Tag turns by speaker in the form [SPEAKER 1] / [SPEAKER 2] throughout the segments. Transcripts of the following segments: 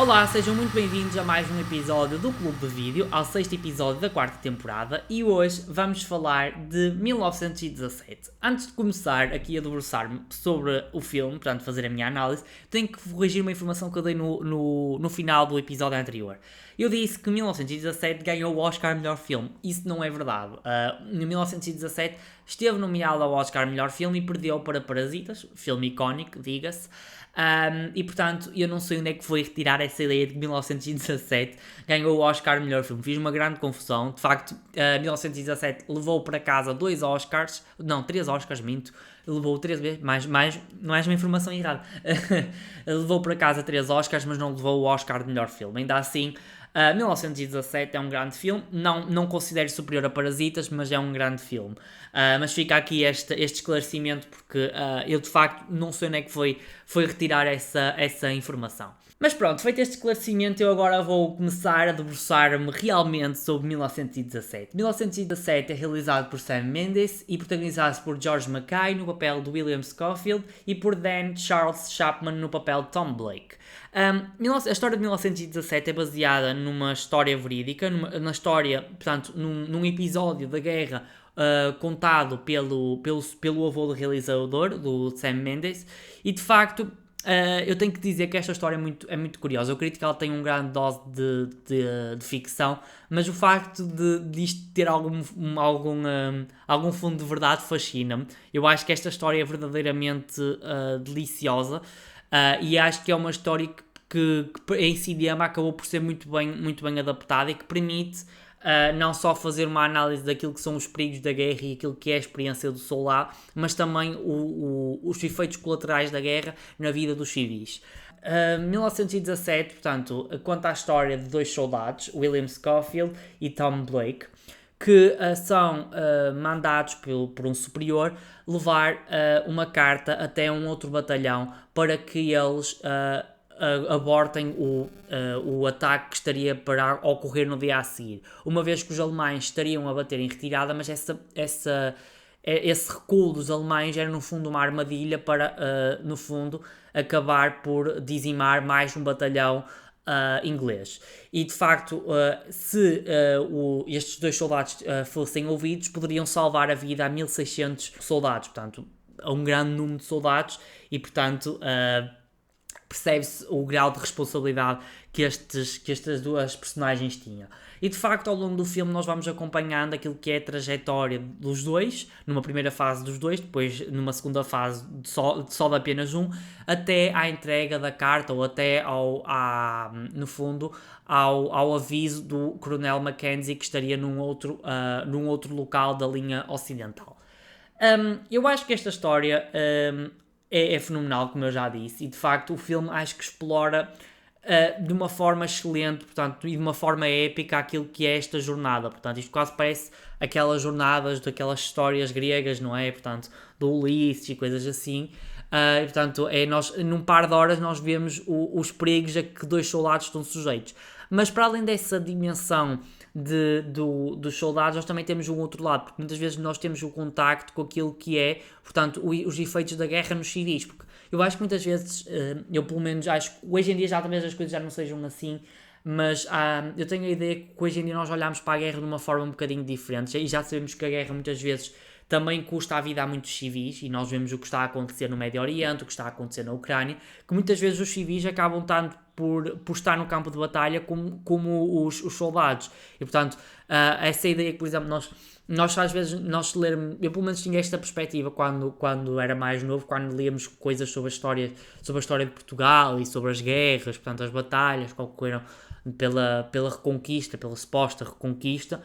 [SPEAKER 1] Olá, sejam muito bem-vindos a mais um episódio do Clube de Vídeo, ao sexto episódio da quarta temporada, e hoje vamos falar de 1917. Antes de começar aqui a debruçar-me sobre o filme, portanto fazer a minha análise, tenho que corrigir uma informação que eu dei no final do episódio anterior. Eu disse que 1917 ganhou o Oscar Melhor Filme. Isso não é verdade. Em 1917 esteve nomeado ao Oscar Melhor Filme e perdeu para Parasitas, filme icónico, diga-se. E portanto, eu não sei onde é que foi retirar essa ideia de que 1917 ganhou o Oscar Melhor Filme. Fiz uma grande confusão. De facto, 1917 levou para casa três Oscars, minto. Levou 3 vezes, não é uma informação errada. Levou para casa 3 Oscars, mas não levou o Oscar de Melhor Filme. Ainda assim, 1917 é um grande filme, não considero superior a Parasitas, mas é um grande filme. Mas fica aqui este esclarecimento porque eu de facto não sei onde é que foi retirar essa informação. Mas pronto, feito este esclarecimento, eu agora vou começar a debruçar-me realmente sobre 1917. 1917 é realizado por Sam Mendes e protagonizado por George Mackay no papel de William Scofield e por Dan Charles Chapman no papel de Tom Blake. A história de 1917 é baseada numa história verídica, na história, portanto, num episódio da guerra contado pelo avô do realizador, do Sam Mendes, e de facto eu tenho que dizer que esta história é muito curiosa. Eu acredito que ela tem um grande dose de ficção, mas o facto de isto ter algum fundo de verdade fascina-me. Eu acho que esta história é verdadeiramente deliciosa. E acho que é uma história que em cinema acabou por ser muito bem adaptada e que permite não só fazer uma análise daquilo que são os perigos da guerra e aquilo que é a experiência do soldado, mas também os efeitos colaterais da guerra na vida dos civis. 1917, portanto, conta a história de dois soldados, William Scofield e Tom Blake, que são mandados por um superior levar uma carta até um outro batalhão para que eles abortem o ataque que estaria para ocorrer no dia a seguir. Uma vez que os alemães estariam a bater em retirada, mas esse recuo dos alemães era no fundo uma armadilha para, no fundo, acabar por dizimar mais um batalhão inglês. E de facto, se estes dois soldados fossem ouvidos, poderiam salvar a vida a 1600 soldados, portanto, a um grande número de soldados, e portanto percebe-se o grau de responsabilidade que estas duas personagens tinham. E de facto, ao longo do filme, nós vamos acompanhando aquilo que é a trajetória dos dois, numa primeira fase dos dois, depois numa segunda fase só de apenas um, até à entrega da carta, ou até no fundo, ao aviso do Coronel Mackenzie que estaria num outro local da linha ocidental. Eu acho que esta história é fenomenal, como eu já disse, e de facto o filme acho que explora de uma forma excelente, portanto, e de uma forma épica aquilo que é esta jornada. Portanto, isto quase parece aquelas jornadas daquelas histórias gregas, não é? Portanto, do Ulisses e coisas assim. E, portanto, num par de horas nós vemos os perigos a que dois soldados estão sujeitos. Mas para além dessa dimensão dos soldados, nós também temos um outro lado, porque muitas vezes nós temos o contacto com aquilo que é, portanto, os efeitos da guerra nos civis, porque eu acho que muitas vezes, eu pelo menos acho que hoje em dia já talvez as coisas já não sejam assim, mas eu tenho a ideia que hoje em dia nós olhamos para a guerra de uma forma um bocadinho diferente, e já sabemos que a guerra muitas vezes também custa a vida a muitos civis, e nós vemos o que está a acontecer no Médio Oriente, o que está a acontecer na Ucrânia, que muitas vezes os civis acabam tanto por estar no campo de batalha como os soldados. E portanto, essa ideia que, por exemplo, nós às vezes, eu pelo menos tinha esta perspectiva quando era mais novo, quando líamos coisas sobre a história de Portugal e sobre as guerras, portanto as batalhas que ocorreram pela reconquista, pela suposta reconquista.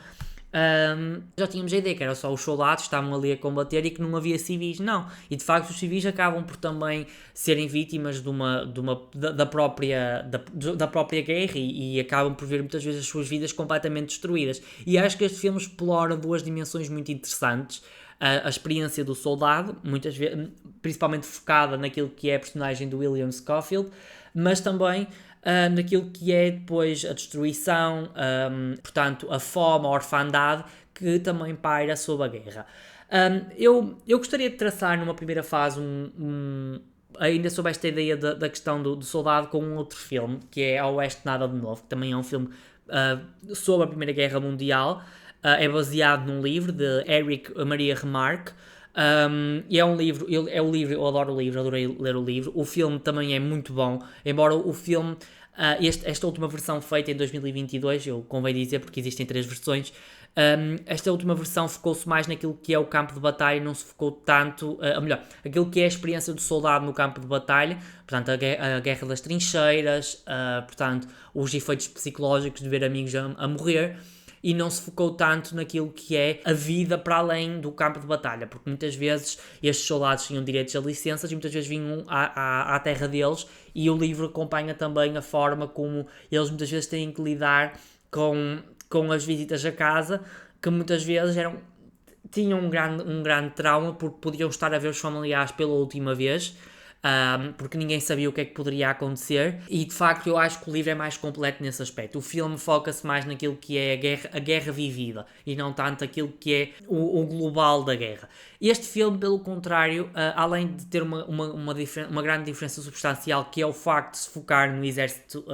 [SPEAKER 1] Já tínhamos a ideia que era só os soldados que estavam ali a combater e que não havia civis, não. E de facto os civis acabam por também serem vítimas da própria guerra e acabam por ver muitas vezes as suas vidas completamente destruídas. E acho que este filme explora duas dimensões muito interessantes. A experiência do soldado, muitas vezes, principalmente focada naquilo que é a personagem do William Scofield, mas também naquilo que é depois a destruição, portanto, a fome, a orfandade que também paira sob a guerra. Eu gostaria de traçar numa primeira fase ainda sobre esta ideia da questão do soldado com um outro filme, que é A Oeste Nada de Novo, que também é um filme sobre a Primeira Guerra Mundial. É baseado num livro de Erich Maria Remarque. E é um livro, eu adoro o livro, adorei ler o livro. O filme também é muito bom, embora o filme, esta última versão feita em 2022, eu convém dizer porque existem 3 versões, esta última versão focou-se mais naquilo que é o campo de batalha, não se focou tanto, ou melhor, aquilo que é a experiência do soldado no campo de batalha, portanto a guerra das trincheiras, portanto os efeitos psicológicos de ver amigos a morrer, e não se focou tanto naquilo que é a vida para além do campo de batalha, porque muitas vezes estes soldados tinham direitos a licenças e muitas vezes vinham à terra deles, e o livro acompanha também a forma como eles muitas vezes têm que lidar com as visitas a casa, que muitas vezes tinham um grande trauma porque podiam estar a ver os familiares pela última vez, porque ninguém sabia o que é que poderia acontecer, e de facto eu acho que o livro é mais completo nesse aspecto. O filme foca-se mais naquilo que é a guerra vivida e não tanto aquilo que é o global da guerra. Este filme, pelo contrário, além de ter uma grande diferença substancial, que é o facto de se focar no exército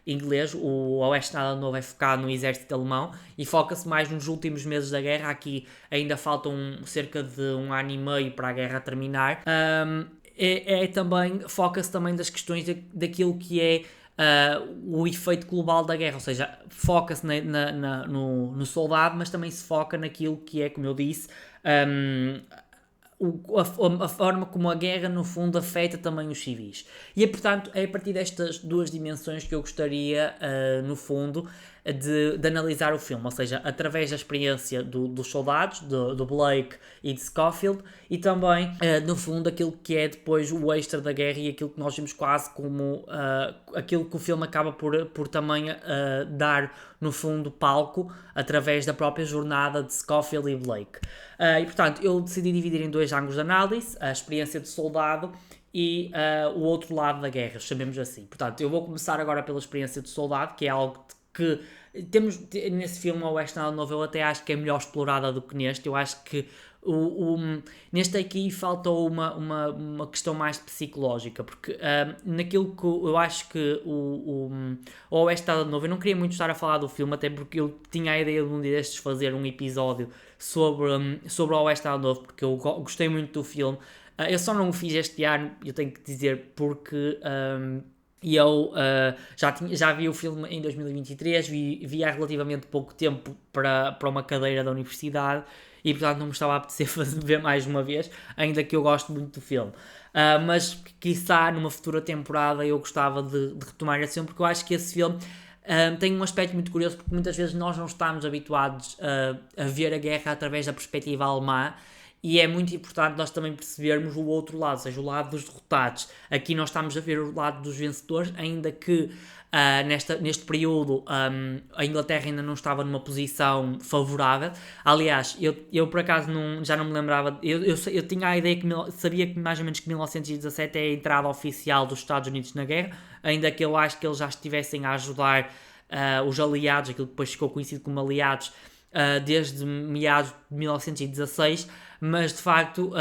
[SPEAKER 1] inglês, o Oeste Nada Novo é focado no exército alemão e foca-se mais nos últimos meses da guerra. Aqui ainda faltam cerca de 1 ano e meio para a guerra terminar. Também foca-se também das questões daquilo que é o efeito global da guerra, ou seja, foca-se no soldado, mas também se foca naquilo que é, como eu disse, a forma como a guerra no fundo afeta também os civis. E portanto é a partir destas 2 dimensões que eu gostaria no fundo de analisar o filme, ou seja, através da experiência dos soldados, do Blake e de Schofield, e também no fundo aquilo que é depois o extra da guerra e aquilo que nós vimos quase como aquilo que o filme acaba por também dar no fundo palco através da própria jornada de Schofield e Blake. E portanto eu decidi dividir em 2 ângulos de análise: a experiência de soldado e o outro lado da guerra, chamemos assim. Portanto, eu vou começar agora pela experiência de soldado, que é algo que temos nesse filme, O Oeste Nada Novo, eu até acho que é melhor explorada do que neste. Eu acho que neste aqui faltou uma questão mais psicológica, porque naquilo que eu acho que o Oeste Nada Novo, eu não queria muito estar a falar do filme, até porque eu tinha a ideia de um dia destes fazer um episódio sobre o Oeste Nada Novo, porque eu gostei muito do filme. Eu só não o fiz este ano, eu tenho que dizer, porque eu já vi o filme em 2023, vi há relativamente pouco tempo para uma cadeira da universidade, e portanto não me estava a apetecer ver mais uma vez, ainda que eu gosto muito do filme. Mas quiçá numa futura temporada eu gostava de retomar esse filme, porque eu acho que esse filme tem um aspecto muito curioso, porque muitas vezes nós não estamos habituados a ver a guerra através da perspectiva alemã, e é muito importante nós também percebermos o outro lado, ou seja, o lado dos derrotados. Aqui nós estamos a ver o lado dos vencedores, ainda que neste período a Inglaterra ainda não estava numa posição favorável. Aliás, eu por acaso já não me lembrava, eu tinha a ideia sabia que mais ou menos que 1917 é a entrada oficial dos Estados Unidos na guerra, ainda que eu acho que eles já estivessem a ajudar os aliados, aquilo que depois ficou conhecido como aliados, desde meados de 1916, mas de facto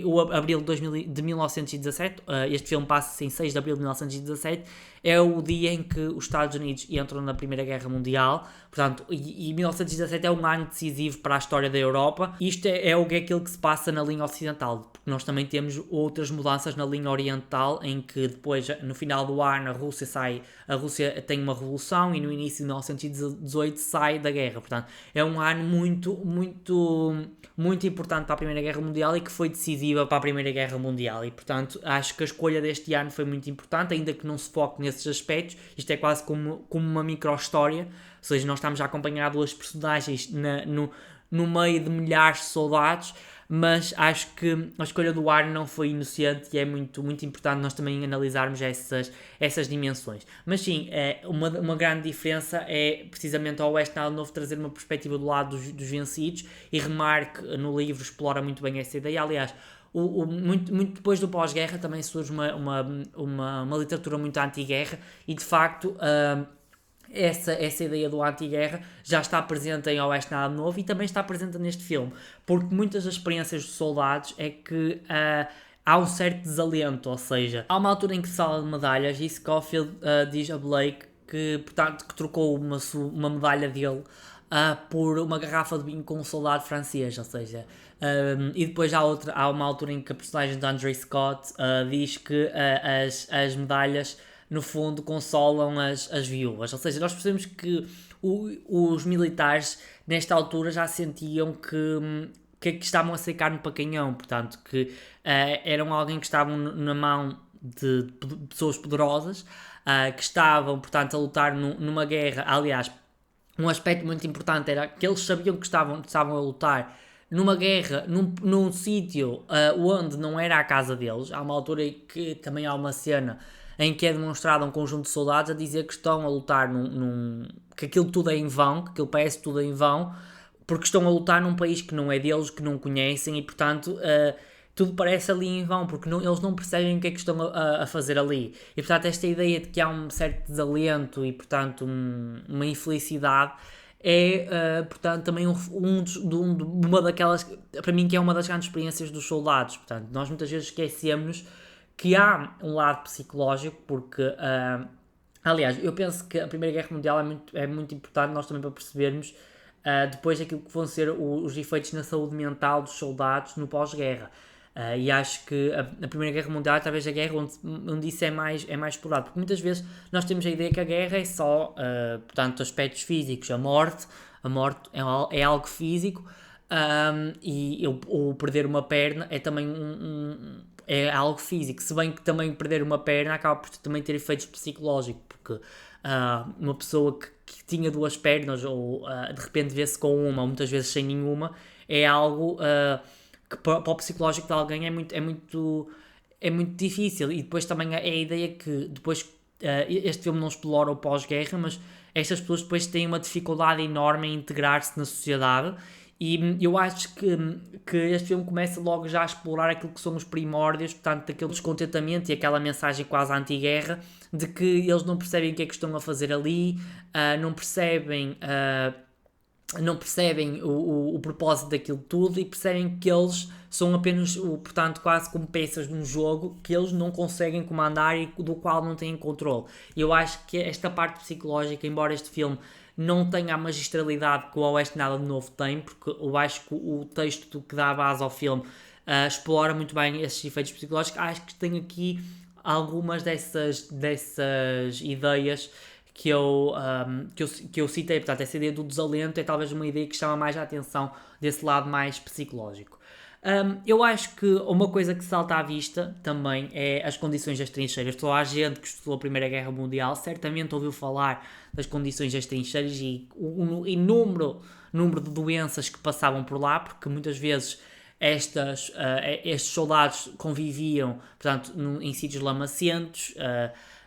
[SPEAKER 1] o abril de 1917, este filme passa-se em 6 de abril de 1917, é o dia em que os Estados Unidos entram na Primeira Guerra Mundial, portanto, e 1917 é um ano decisivo para a história da Europa. Isto é aquilo que se passa na linha ocidental, porque nós também temos outras mudanças na linha oriental, em que depois, no final do ano, a Rússia tem uma revolução, e no início de 1918 sai da guerra. Portanto, é um ano muito, muito, muito importante para a Primeira Guerra Mundial e que foi decisiva para a Primeira Guerra Mundial, e portanto acho que a escolha deste ano foi muito importante, ainda que não se foque nesses aspectos. Isto é quase como uma micro-história, ou seja, nós estamos a acompanhar 2 personagens no meio de milhares de soldados, mas acho que a escolha do ano não foi inocente, e é muito, muito importante nós também analisarmos essas dimensões. Mas sim, uma grande diferença é precisamente ao Oeste Nada Novo trazer uma perspectiva do lado dos vencidos, e Remarque no livro explora muito bem essa ideia. Aliás, muito depois do pós-guerra também surge uma literatura muito anti-guerra, e de facto essa ideia do anti-guerra já está presente em Oeste Nada Novo, e também está presente neste filme, porque muitas das experiências dos soldados é que há um certo desalento, ou seja, há uma altura em que se fala de medalhas e Scofield diz a Blake que, portanto, que trocou uma medalha dele por uma garrafa de vinho com um soldado francês, ou seja, e depois há uma altura em que a personagem de Andre Scott diz que as medalhas no fundo consolam as viúvas, ou seja, nós percebemos que os militares nesta altura já sentiam que estavam a ser carne para canhão, portanto que eram alguém que estavam na mão de pessoas poderosas, que estavam portanto a lutar numa guerra. Aliás, um aspecto muito importante era que eles sabiam que estavam a lutar numa guerra, num sítio onde não era a casa deles. Há uma altura em que também há uma cena em que é demonstrado um conjunto de soldados a dizer que estão a lutar que aquilo tudo é em vão, que aquilo parece tudo em vão, porque estão a lutar num país que não é deles, que não conhecem e, portanto, tudo parece ali em vão, porque eles não percebem o que é que estão a fazer ali. E, portanto, esta ideia de que há um certo desalento e, portanto, uma infelicidade é, portanto, também uma daquelas, para mim, que é uma das grandes experiências dos soldados. Portanto, nós muitas vezes esquecemos que há um lado psicológico, porque, aliás, eu penso que a Primeira Guerra Mundial é muito importante nós também para percebermos depois daquilo que vão ser os efeitos na saúde mental dos soldados no pós-guerra. E acho que a Primeira Guerra Mundial é talvez a guerra onde isso é mais explorado, porque muitas vezes nós temos a ideia que a guerra é só, portanto, aspectos físicos, a morte é algo físico, e o perder uma perna é também é algo físico, se bem que também perder uma perna acaba por também ter efeitos psicológicos, porque uma pessoa que tinha duas pernas ou de repente vê-se com uma, ou muitas vezes sem nenhuma, é algo que para o psicológico de alguém é muito difícil. E depois também é a ideia que depois este filme não explora o pós-guerra, mas estas pessoas depois têm uma dificuldade enorme em integrar-se na sociedade. E eu acho que este filme começa logo já a explorar aquilo que são os primórdios, portanto, daquele descontentamento e aquela mensagem quase anti-guerra, de que eles não percebem o que é que estão a fazer ali, não percebem o propósito daquilo tudo e percebem que eles são apenas, portanto, quase como peças de um jogo que eles não conseguem comandar e do qual não têm controle. E eu acho que esta parte psicológica, embora este filme não tenha a magistralidade que o Oeste Nada de Novo tem, porque eu acho que o texto que dá base ao filme explora muito bem esses efeitos psicológicos. Acho que tem aqui algumas dessas ideias que eu citei. Portanto, essa ideia do desalento é talvez uma ideia que chama mais a atenção desse lado mais psicológico. Eu acho que uma coisa que salta à vista também é as condições das trincheiras. Toda a gente que estudou a Primeira Guerra Mundial certamente ouviu falar das condições das trincheiras e o inúmero número de doenças que passavam por lá, porque muitas vezes estes soldados conviviam, portanto, em sítios lamacentos,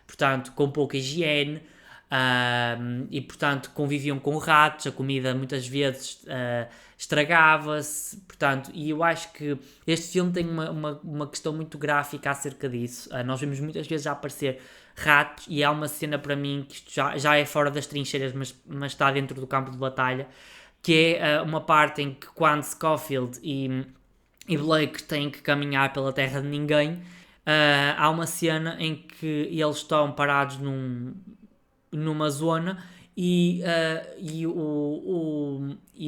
[SPEAKER 1] portanto, com pouca higiene, e portanto conviviam com ratos, a comida muitas vezes estragava-se, portanto, e eu acho que este filme tem uma questão muito gráfica acerca disso. Nós vemos muitas vezes já aparecer ratos e há uma cena para mim que isto já é fora das trincheiras, mas está dentro do campo de batalha, que é uma parte em que quando Scofield e Blake têm que caminhar pela terra de ninguém, há uma cena em que eles estão parados numa zona e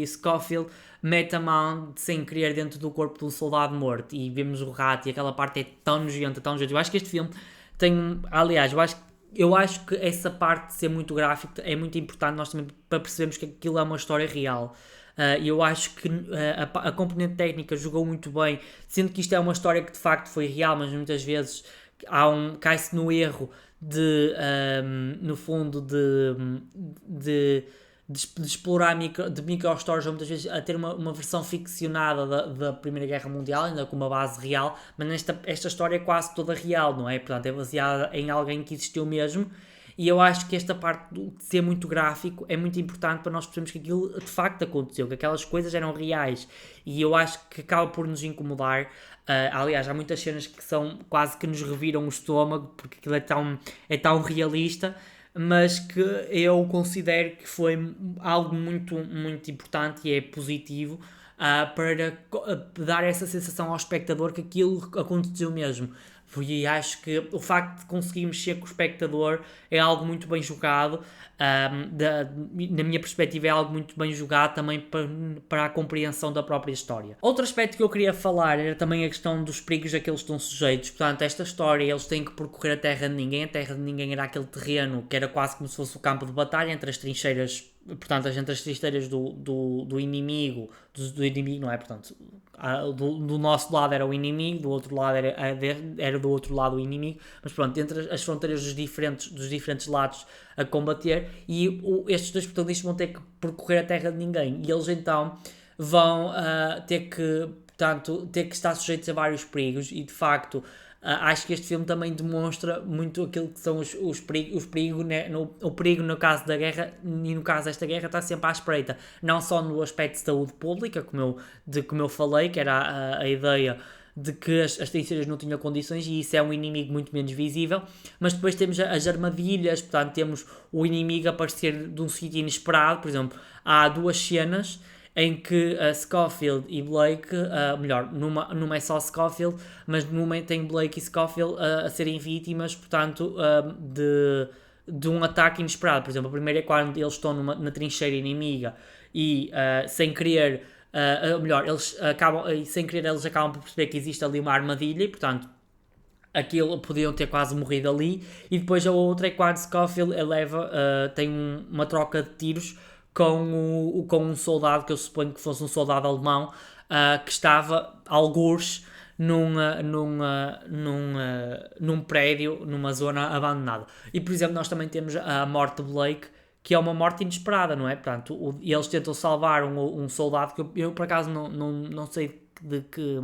[SPEAKER 1] Scofield mete a mão sem querer dentro do corpo de um soldado morto e vemos o rato e aquela parte é tão nojenta, tão nojenta. Eu acho que este filme tem, aliás, eu acho que essa parte de ser muito gráfico é muito importante nós também para percebermos que aquilo é uma história real. E eu acho que a componente técnica jogou muito bem, sendo que isto é uma história que de facto foi real, mas muitas vezes cai-se no erro no fundo de explorar micro-stories, ou muitas vezes a ter uma versão ficcionada da Primeira Guerra Mundial, ainda com uma base real, mas esta história é quase toda real, não é? Portanto, é baseada em alguém que existiu mesmo. E eu acho que esta parte de ser muito gráfico é muito importante para nós percebermos que aquilo de facto aconteceu, que aquelas coisas eram reais. E eu acho que acaba por nos incomodar. Aliás, há muitas cenas que são quase que nos reviram o estômago, porque aquilo é tão realista, mas que eu considero que foi algo muito, muito importante e é positivo. dar essa sensação ao espectador que aquilo aconteceu mesmo. E acho que o facto de conseguir mexer com o espectador é algo muito bem jogado. Na minha perspectiva, é algo muito bem jogado também para a compreensão da própria história. Outro aspecto que eu queria falar era também a questão dos perigos a que eles estão sujeitos. Portanto, esta história, eles têm que percorrer a Terra de Ninguém. A Terra de Ninguém era aquele terreno que era quase como se fosse o campo de batalha entre as trincheiras. Portanto, entre as trincheiras do inimigo, do inimigo, não é? Portanto, do nosso lado era o inimigo, do outro lado era do outro lado o inimigo, mas pronto, entre as fronteiras dos diferentes lados a combater, e estes dois protagonistas vão ter que percorrer a Terra de Ninguém, e eles então vão ter que estar sujeitos a vários perigos, e de facto acho que este filme também demonstra muito aquilo que são os perigos, né? O perigo no caso da guerra, e no caso desta guerra está sempre à espreita, não só no aspecto de saúde pública, como eu falei, que era a ideia de que as trincheiras não tinham condições, e isso é um inimigo muito menos visível, mas depois temos as armadilhas, portanto temos o inimigo aparecer de um sítio inesperado. Por exemplo, há duas cenas em que Scofield e Blake, melhor, numa é só Scofield, mas numa tem Blake e Scofield a serem vítimas, portanto, de um ataque inesperado. Por exemplo, a primeira é quando eles estão na trincheira inimiga e sem querer, sem querer eles acabam por perceber que existe ali uma armadilha e, portanto, aquilo podiam ter quase morrido ali. E depois a outra é quando Scofield tem uma troca de tiros com um soldado, que eu suponho que fosse um soldado alemão, que estava algures num prédio, numa zona abandonada. E, por exemplo, nós também temos a morte de Blake, que é uma morte inesperada, não é? Portanto, eles tentam salvar um soldado, que eu por acaso não sei de que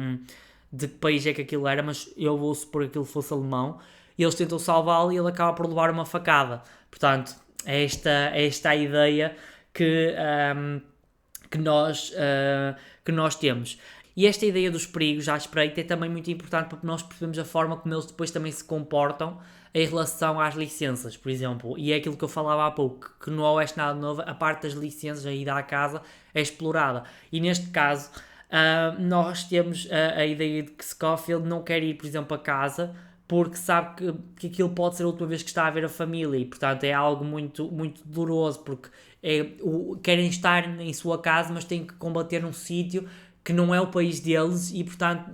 [SPEAKER 1] país é que aquilo era, mas eu vou supor que aquilo fosse alemão, e eles tentam salvá-lo e ele acaba por levar uma facada. Portanto, é esta a ideia que nós temos. E esta ideia dos perigos à espreita é também muito importante, porque nós percebemos a forma como eles depois também se comportam em relação às licenças, por exemplo. E é aquilo que eu falava há pouco, que no Oeste Nada Novo, a parte das licenças, a ida à casa, é explorada. E neste caso, nós temos a ideia de que Scofield não quer ir, por exemplo, a casa, porque sabe que aquilo pode ser a última vez que está a ver a família, e portanto é algo muito, muito doloroso, porque querem estar em sua casa, mas têm que combater num sítio que não é o país deles, e portanto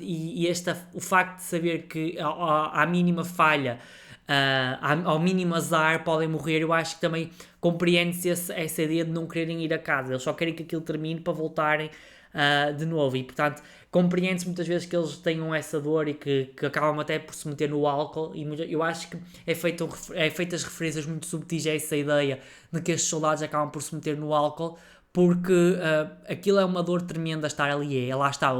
[SPEAKER 1] o facto de saber que à mínima falha, ao mínimo azar, podem morrer. Eu acho que também compreende-se essa ideia de não quererem ir a casa, eles só querem que aquilo termine para voltarem de novo, e portanto compreende-se muitas vezes que eles tenham essa dor e que acabam até por se meter no álcool. E eu acho que é feitas referências muito subtis a essa ideia de que estes soldados acabam por se meter no álcool, porque aquilo é uma dor tremenda estar ali. Lá está,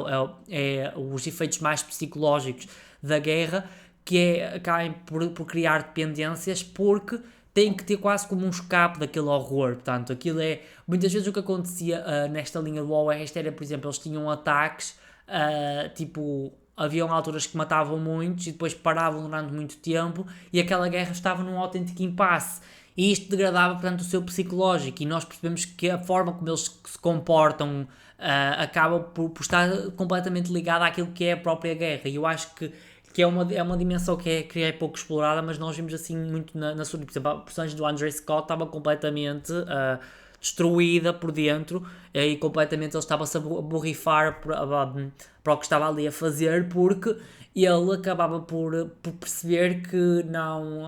[SPEAKER 1] os efeitos mais psicológicos da guerra, que acabam por criar dependências, porque tem que ter quase como um escape daquele horror. Portanto, aquilo é... Muitas vezes o que acontecia nesta linha do Oeste era, por exemplo, eles tinham ataques, haviam alturas que matavam muitos e depois paravam durante muito tempo, e aquela guerra estava num autêntico impasse. E isto degradava, portanto, o seu psicológico, e nós percebemos que a forma como eles se comportam acaba por estar completamente ligada àquilo que é a própria guerra. E eu acho que é uma dimensão que é pouco explorada, mas nós vimos assim muito na sua... Por exemplo, a personagem do Andrew Scott estava completamente destruída por dentro, e completamente ele estava-se a borrifar para o que estava ali a fazer, porque ele acabava por perceber que não...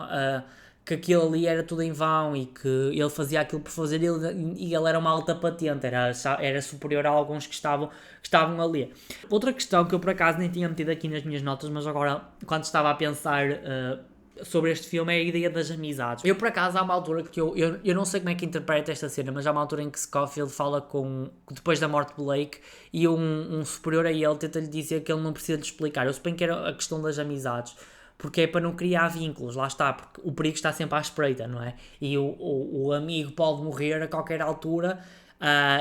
[SPEAKER 1] que aquilo ali era tudo em vão, e que ele fazia aquilo por fazer, e ele era uma alta patente, era superior a alguns que estavam ali. Outra questão que eu por acaso nem tinha metido aqui nas minhas notas, mas agora quando estava a pensar sobre este filme, é a ideia das amizades. Eu por acaso há uma altura que eu não sei como é que interpreto esta cena, mas há uma altura em que Scofield fala depois da morte de Blake, e um superior a ele tenta-lhe dizer que ele não precisa de explicar. Eu suponho que era a questão das amizades, porque é para não criar vínculos, lá está, porque o perigo está sempre à espreita, não é? E o amigo pode morrer a qualquer altura,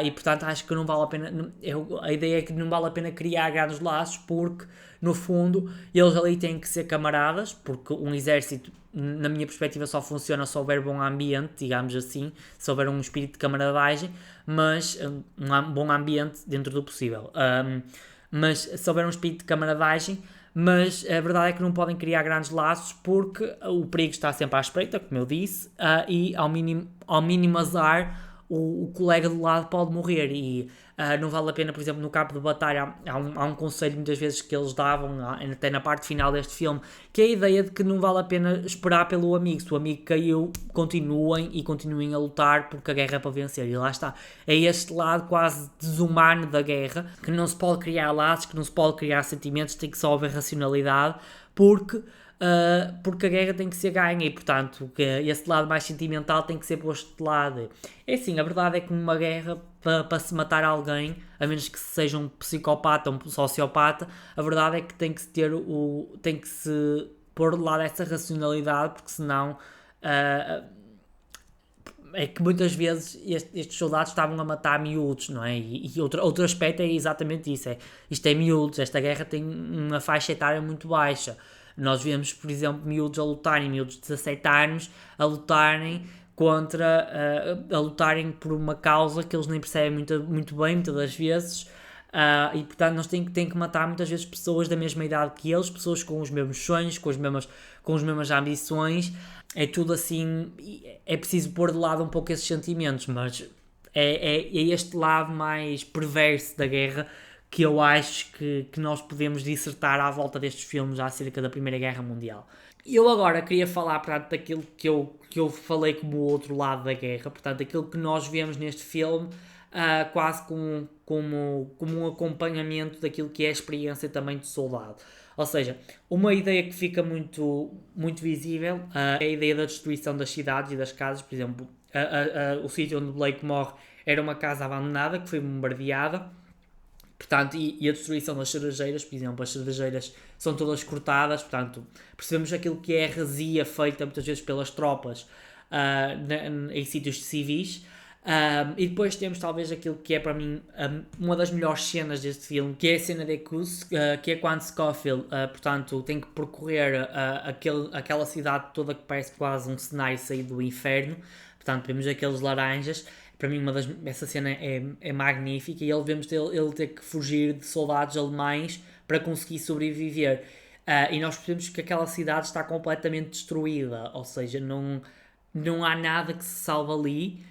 [SPEAKER 1] E portanto acho que não vale a pena. A ideia é que não vale a pena criar grandes laços, porque no fundo eles ali têm que ser camaradas, porque um exército, na minha perspectiva, só funciona se houver bom ambiente, digamos assim, se houver um espírito de camaradagem, mas um bom ambiente dentro do possível. Mas se houver um espírito de camaradagem, mas a verdade é que não podem criar grandes laços, porque o perigo está sempre à espreita, como eu disse, e ao mínimo azar o colega do lado pode morrer, e não vale a pena. Por exemplo, no campo de batalha há um conselho muitas vezes que eles davam, até na parte final deste filme, que é a ideia de que não vale a pena esperar pelo amigo. Se o amigo caiu, continuem a lutar, porque a guerra é para vencer. E lá está, é este lado quase desumano da guerra, que não se pode criar laços, que não se pode criar sentimentos, tem que só haver racionalidade, porque a guerra tem que ser ganha, e portanto esse lado mais sentimental tem que ser posto de lado. É assim, a verdade é que numa guerra, para se matar alguém, a menos que seja um psicopata ou um sociopata, a verdade é que tem que se pôr de lado essa racionalidade, porque senão é que muitas vezes estes soldados estavam a matar miúdos, não é? E outro aspecto é exatamente isso, isto é miúdos, esta guerra tem uma faixa etária muito baixa. Nós vemos, por exemplo, miúdos de 17 anos a lutarem a lutarem por uma causa que eles nem percebem muito bem, muitas das vezes, e portanto nós temos que matar muitas vezes pessoas da mesma idade que eles, pessoas com os mesmos sonhos, com as mesmas ambições. É tudo assim, é preciso pôr de lado um pouco esses sentimentos, mas é este lado mais perverso da guerra que eu acho que nós podemos dissertar à volta destes filmes acerca da Primeira Guerra Mundial. Eu agora queria falar, portanto, daquilo que eu falei como o outro lado da guerra, portanto, aquilo que nós vemos neste filme, quase como um acompanhamento daquilo que é a experiência também de soldado. Ou seja, uma ideia que fica muito visível é a ideia da destruição das cidades e das casas. Por exemplo, o sítio onde Blake morre era uma casa abandonada que foi bombardeada. Portanto, e a destruição das cerejeiras, por exemplo, as cerejeiras são todas cortadas, portanto, percebemos aquilo que é a razia feita muitas vezes pelas tropas em sítios civis. E depois temos talvez aquilo que é para mim uma das melhores cenas deste filme, que é a cena de Cus, que é quando Scofield, portanto, tem que percorrer aquela cidade toda que parece quase um cenário saído do inferno. Portanto, vemos aqueles laranjas. Para mim essa cena é magnífica, e vemos ele ter que fugir de soldados alemães para conseguir sobreviver. E nós percebemos que aquela cidade está completamente destruída, ou seja, não há nada que se salve ali.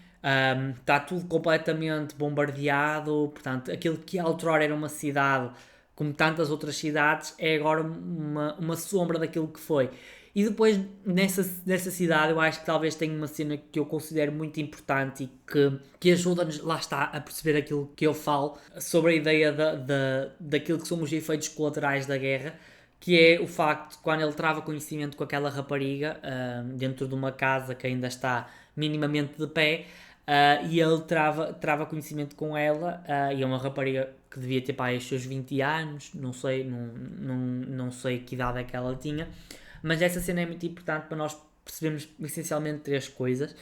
[SPEAKER 1] Está tudo completamente bombardeado. Portanto, aquilo que outrora era uma cidade, como tantas outras cidades, é agora uma sombra daquilo que foi. E depois, nessa cidade, eu acho que talvez tenha uma cena que eu considero muito importante e que ajuda-nos, lá está, a perceber aquilo que eu falo sobre a ideia daquilo que são os efeitos colaterais da guerra, que é o facto de quando ele trava conhecimento com aquela rapariga, dentro de uma casa que ainda está minimamente de pé, e ele trava conhecimento com ela, e é uma rapariga que devia ter os seus 20 anos, não sei que idade é que ela tinha. Mas essa cena é muito importante para nós percebermos essencialmente três coisas,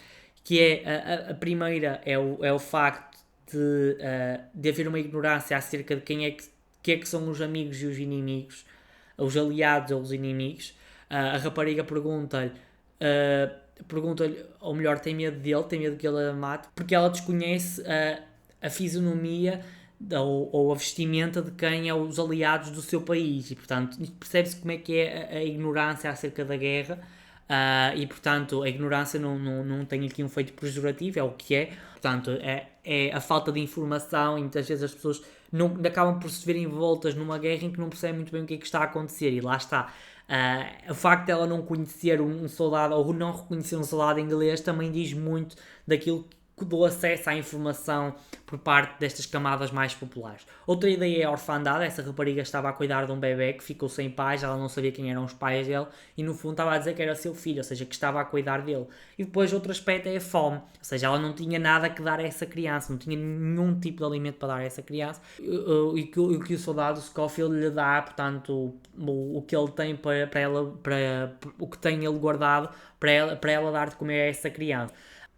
[SPEAKER 1] que é a primeira é o facto de haver uma ignorância acerca de quem é que são os amigos e os inimigos, os aliados ou os inimigos. A rapariga pergunta-lhe, ou melhor, tem medo que ele a mate, porque ela desconhece a fisionomia ou a vestimenta de quem é os aliados do seu país, e portanto percebe-se como é que é a ignorância acerca da guerra, e portanto a ignorância não tem aqui um efeito pejorativo, é o que é, portanto é a falta de informação, e muitas vezes as pessoas acabam por se ver envoltas numa guerra em que não percebem muito bem o que é que está a acontecer, e lá está. O facto de ela não conhecer um soldado, ou não reconhecer um soldado inglês, também diz muito daquilo do acesso à informação por parte destas camadas mais populares. Outra ideia é a orfandade. Essa rapariga estava a cuidar de um bebê que ficou sem pais, ela não sabia quem eram os pais dele, e no fundo estava a dizer que era seu filho, ou seja, que estava a cuidar dele. E depois outro aspecto é a fome, ou seja, ela não tinha nada que dar a essa criança, não tinha nenhum tipo de alimento para dar a essa criança, e que o soldado Scofield lhe dá, portanto, o que ele tem para ela, o que tem ele guardado para ela dar de comer a essa criança.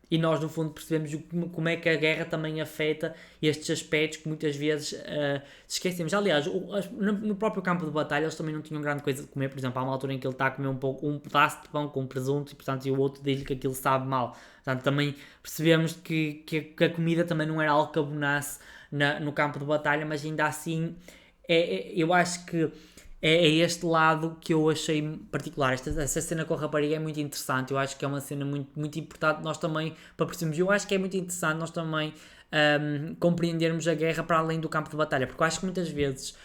[SPEAKER 1] E nós, no fundo, percebemos como é que a guerra também afeta estes aspectos que muitas vezes esquecemos. Aliás, no próprio campo de batalha eles também não tinham grande coisa de comer. Por exemplo, há uma altura em que ele está a comer um pedaço de pão com presunto e o outro diz-lhe que aquilo sabe mal. Portanto, também percebemos que a comida também não era algo que abonasse no campo de batalha, mas ainda assim eu acho que é este lado que eu achei particular. Essa cena com a rapariga é muito interessante. Eu acho que é uma cena muito, muito importante nós também, para percebermos. Eu acho que é muito interessante nós também compreendermos a guerra para além do campo de batalha, porque eu acho que muitas vezes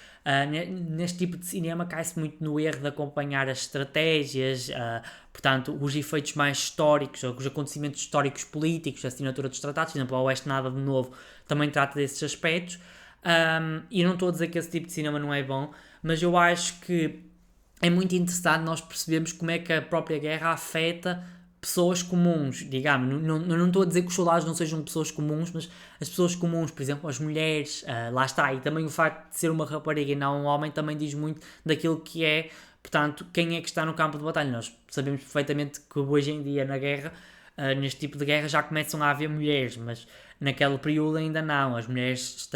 [SPEAKER 1] neste tipo de cinema cai-se muito no erro de acompanhar as estratégias, portanto, os efeitos mais históricos, os acontecimentos históricos políticos, a assinatura dos tratados. Por exemplo, o Oeste Nada de Novo também trata desses aspectos. E não estou a dizer que esse tipo de cinema não é bom, mas eu acho que é muito interessante nós percebermos como é que a própria guerra afeta pessoas comuns, digamos. Não estou a dizer que os soldados não sejam pessoas comuns, mas as pessoas comuns, por exemplo, as mulheres, lá está. E também o facto de ser uma rapariga e não um homem também diz muito daquilo que é, portanto, quem é que está no campo de batalha. Nós sabemos perfeitamente que hoje em dia na guerra, neste tipo de guerra, já começam a haver mulheres, mas naquele período ainda não. As mulheres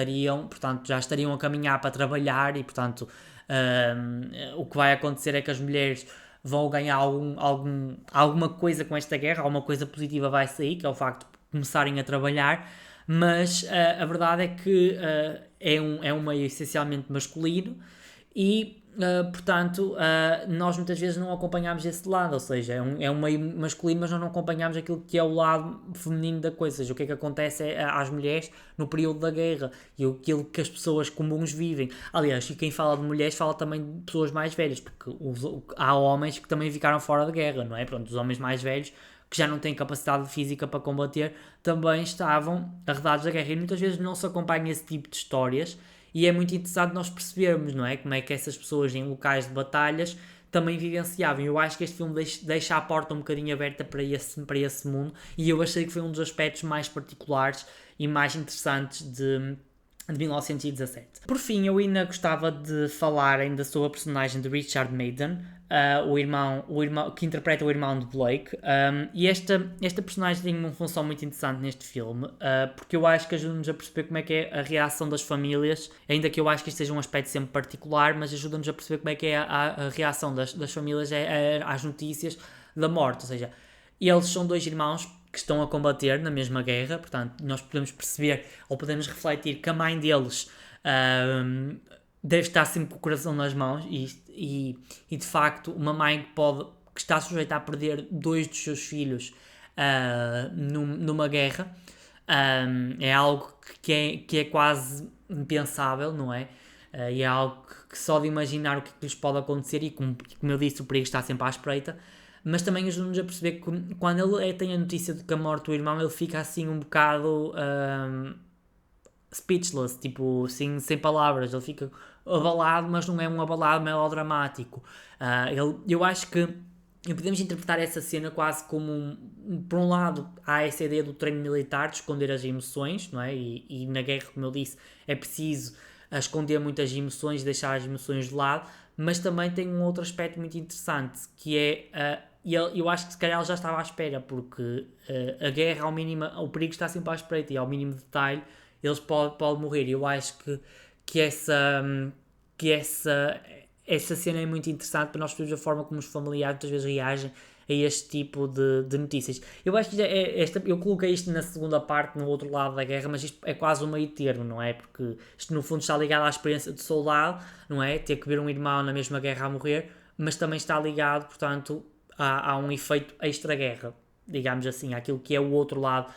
[SPEAKER 1] já estariam a caminhar para trabalhar e, portanto, o que vai acontecer é que as mulheres vão ganhar alguma coisa com esta guerra, alguma coisa positiva vai sair, que é o facto de começarem a trabalhar, mas a verdade é que é um meio essencialmente masculino e, portanto, nós muitas vezes não acompanhamos esse lado, ou seja, é um meio masculino, mas nós não acompanhamos aquilo que é o lado feminino da coisa. Ou seja, o que é que acontece às mulheres no período da guerra e aquilo que as pessoas comuns vivem. Aliás, e quem fala de mulheres fala também de pessoas mais velhas, porque há homens que também ficaram fora da guerra, não é? Pronto, os homens mais velhos que já não têm capacidade física para combater, também estavam arredados da guerra. E muitas vezes não se acompanha esse tipo de histórias e é muito interessante nós percebermos, não é? Como é que essas pessoas em locais de batalhas também vivenciavam. Eu acho que este filme deixa a porta um bocadinho aberta para esse mundo e eu achei que foi um dos aspectos mais particulares e mais interessantes de 1917. Por fim, eu ainda gostava de falar ainda sobre a personagem de Richard Madden, o irmão que interpreta o irmão de Blake, e esta personagem tem uma função muito interessante neste filme, porque eu acho que ajuda-nos a perceber como é que é a reação das famílias, ainda que eu acho que isto seja um aspecto sempre particular, mas ajuda-nos a perceber como é que é a reação das famílias às notícias da morte. Ou seja, eles são dois irmãos que estão a combater na mesma guerra, portanto nós podemos perceber ou podemos refletir que a mãe deles deve estar sempre com o coração nas mãos e de facto uma mãe que está sujeita a perder dois dos seus filhos numa guerra é algo que é quase impensável, não é? E é algo que só de imaginar o que lhes pode acontecer e como eu disse, o perigo está sempre à espreita. Mas também ajuda-nos a perceber que quando ele tem a notícia de que a morte do irmão, ele fica assim um bocado speechless, tipo, assim, sem palavras. Ele fica abalado, mas não é um abalado melodramático. Eu acho que podemos interpretar essa cena quase como, por um lado, há essa ideia do treino militar, de esconder as emoções, não é? E na guerra, como eu disse, é preciso esconder muitas emoções, deixar as emoções de lado, mas também tem um outro aspecto muito interessante, que é... E eu acho que se calhar ele já estava à espera, porque a guerra, ao mínimo, o perigo está sempre à espreita e ao mínimo detalhe eles podem morrer. Eu acho que essa cena é muito interessante para nós percebermos a forma como os familiares muitas vezes reagem a este tipo de notícias. Eu acho que eu coloquei isto na segunda parte, no outro lado da guerra, mas isto é quase um meio termo, não é? Porque isto no fundo está ligado à experiência de soldado, não é? Ter que ver um irmão na mesma guerra a morrer, mas também está ligado, portanto, há um efeito extra-guerra, digamos assim, àquilo que é o outro lado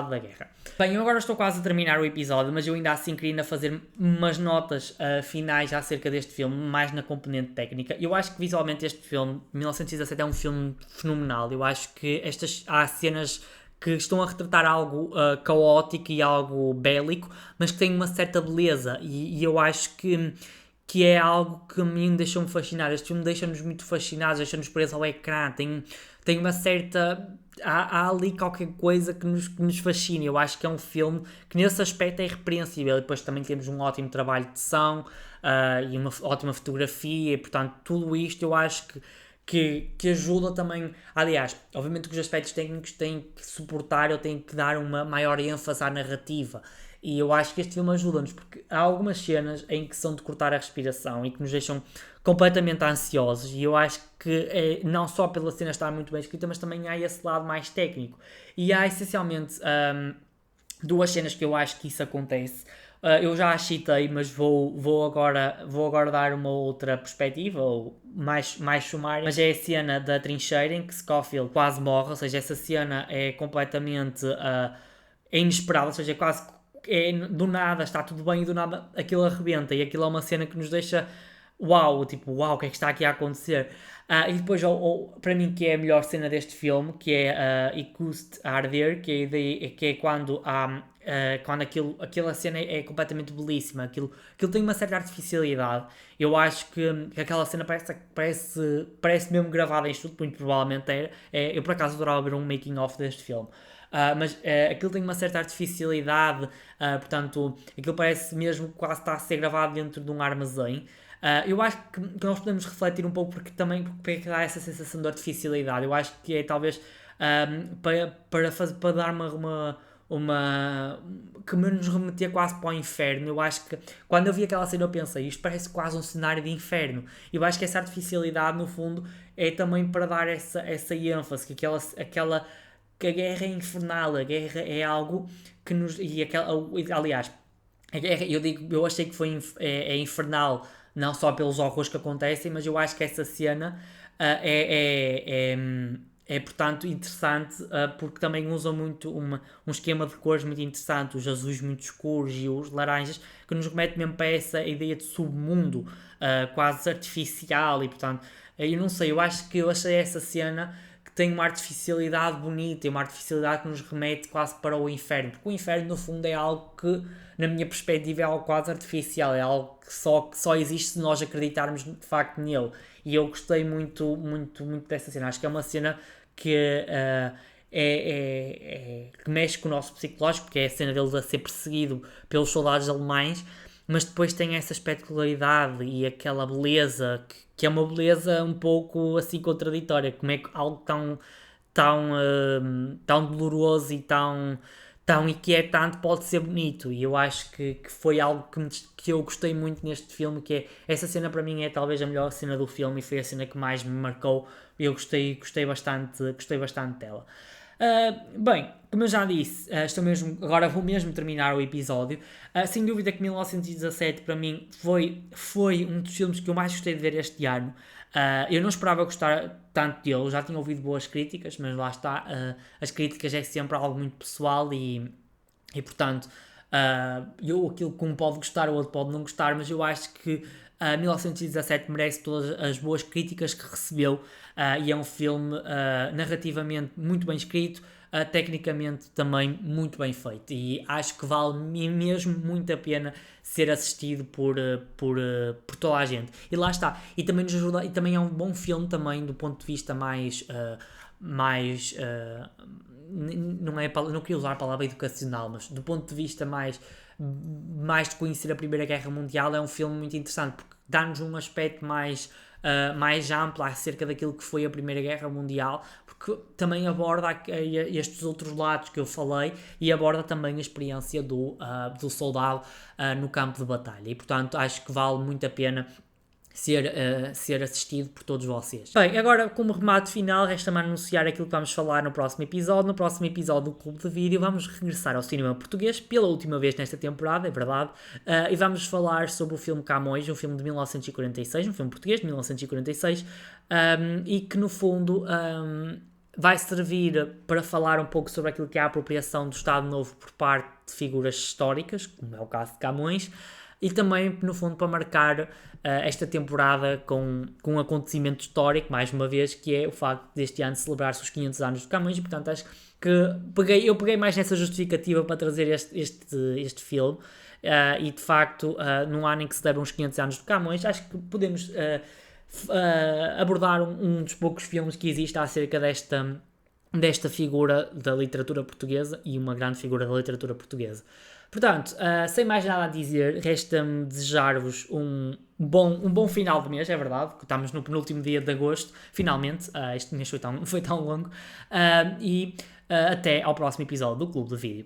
[SPEAKER 1] da guerra. Bem, eu agora estou quase a terminar o episódio, mas eu ainda assim queria fazer umas notas finais acerca deste filme, mais na componente técnica. Eu acho que visualmente este filme, 1917, é um filme fenomenal. Eu acho que há cenas que estão a retratar algo caótico e algo bélico, mas que têm uma certa beleza e eu acho que é algo que a mim me deixou-me fascinado. Este filme deixa-nos muito fascinados, deixa-nos presos ao ecrã, tem uma certa... Há ali qualquer coisa que nos fascina. Eu acho que é um filme que nesse aspecto é irrepreensível. E depois também temos um ótimo trabalho de som e uma ótima fotografia, e portanto tudo isto eu acho que ajuda também. Aliás, obviamente que os aspectos técnicos têm que suportar ou têm que dar uma maior ênfase à narrativa. E eu acho que este filme ajuda-nos, porque há algumas cenas em que são de cortar a respiração e que nos deixam completamente ansiosos. E eu acho que não só pela cena estar muito bem escrita, mas também há esse lado mais técnico. E há essencialmente duas cenas que eu acho que isso acontece. Eu já as citei, mas vou agora dar uma outra perspectiva, ou mais sumária. Mas é a cena da trincheira em que Scofield quase morre, ou seja, essa cena é completamente é inesperada, ou seja, é quase do nada, está tudo bem e do nada aquilo arrebenta. E aquilo é uma cena que nos deixa uau, tipo, uau, o que é que está aqui a acontecer? E depois, para mim, que é a melhor cena deste filme, que é Ikust Arder, que é quando aquela cena é completamente belíssima, aquilo tem uma certa artificialidade. Eu acho que aquela cena parece mesmo gravada em estúdio, muito provavelmente era. Eu por acaso adorava ver um making of deste filme. Mas aquilo tem uma certa artificialidade, portanto, aquilo parece mesmo que quase está a ser gravado dentro de um armazém. Eu acho que nós podemos refletir um pouco porque dá essa sensação de artificialidade. Eu acho que é talvez para dar uma que nos remetia quase para o inferno. Eu acho que quando eu vi aquela cena eu pensei, isto parece quase um cenário de inferno. Eu acho que essa artificialidade no fundo é também para dar essa ênfase, que que a guerra é infernal, a guerra é algo que nos. Aliás, a guerra, eu achei que é infernal não só pelos horrores que acontecem, mas eu acho que essa cena é portanto interessante porque também usa muito um esquema de cores muito interessante, os azuis muito escuros e os laranjas, que nos remete mesmo para essa ideia de submundo quase artificial e portanto, eu não sei, eu achei essa cena que tem uma artificialidade bonita e uma artificialidade que nos remete quase para o inferno, porque o inferno no fundo é algo que, na minha perspectiva, é algo quase artificial, é algo que só existe se nós acreditarmos de facto nele. E eu gostei muito, muito, muito dessa cena. Acho que é uma cena que que mexe com o nosso psicológico, porque é a cena deles a ser perseguido pelos soldados alemães, mas depois tem essa espetacularidade e aquela beleza, que é uma beleza um pouco assim contraditória, como é que algo tão doloroso e tão inquietante pode ser bonito. E eu acho que foi algo que eu gostei muito neste filme, que é, essa cena para mim é talvez a melhor cena do filme e foi a cena que mais me marcou. Eu gostei bastante dela. Bem, como eu já disse, agora vou mesmo terminar o episódio. Sem dúvida que 1917 para mim foi um dos filmes que eu mais gostei de ver este ano. Eu não esperava gostar tanto dele, eu já tinha ouvido boas críticas, mas lá está, as críticas é sempre algo muito pessoal e portanto, aquilo que um pode gostar, o outro pode não gostar, mas eu acho que 1917 merece todas as boas críticas que recebeu e é um filme narrativamente muito bem escrito, tecnicamente também muito bem feito e acho que vale mesmo muito a pena ser assistido por toda a gente. E lá está, e também nos ajuda, e também é um bom filme também do ponto de vista não queria usar a palavra educacional, mas do ponto de vista mais de conhecer a Primeira Guerra Mundial, é um filme muito interessante porque dá-nos um aspecto mais amplo acerca daquilo que foi a Primeira Guerra Mundial, porque também aborda estes outros lados que eu falei e aborda também a experiência do soldado no campo de batalha e portanto acho que vale muito a pena ser assistido por todos vocês. Bem, agora como remate final, resta-me anunciar aquilo que vamos falar no próximo episódio. No próximo episódio do Clube de Vídeo vamos regressar ao cinema português pela última vez nesta temporada, é verdade, e vamos falar sobre o filme Camões, um filme de 1946, um filme português de 1946, e que no fundo vai servir para falar um pouco sobre aquilo que é a apropriação do Estado Novo por parte de figuras históricas, como é o caso de Camões, e também, no fundo, para marcar esta temporada com um acontecimento histórico, mais uma vez, que é o facto deste ano celebrar-se os 500 anos de Camões, e portanto acho que eu peguei mais nessa justificativa para trazer este filme, e de facto, num ano em que se celebram os 500 anos de Camões, acho que podemos abordar um dos poucos filmes que existe acerca desta figura da literatura portuguesa e uma grande figura da literatura portuguesa. Portanto, sem mais nada a dizer, resta-me desejar-vos um bom final de mês, é verdade, que estamos no penúltimo dia de agosto, finalmente, este mês foi tão longo, e até ao próximo episódio do Clube do Vídeo.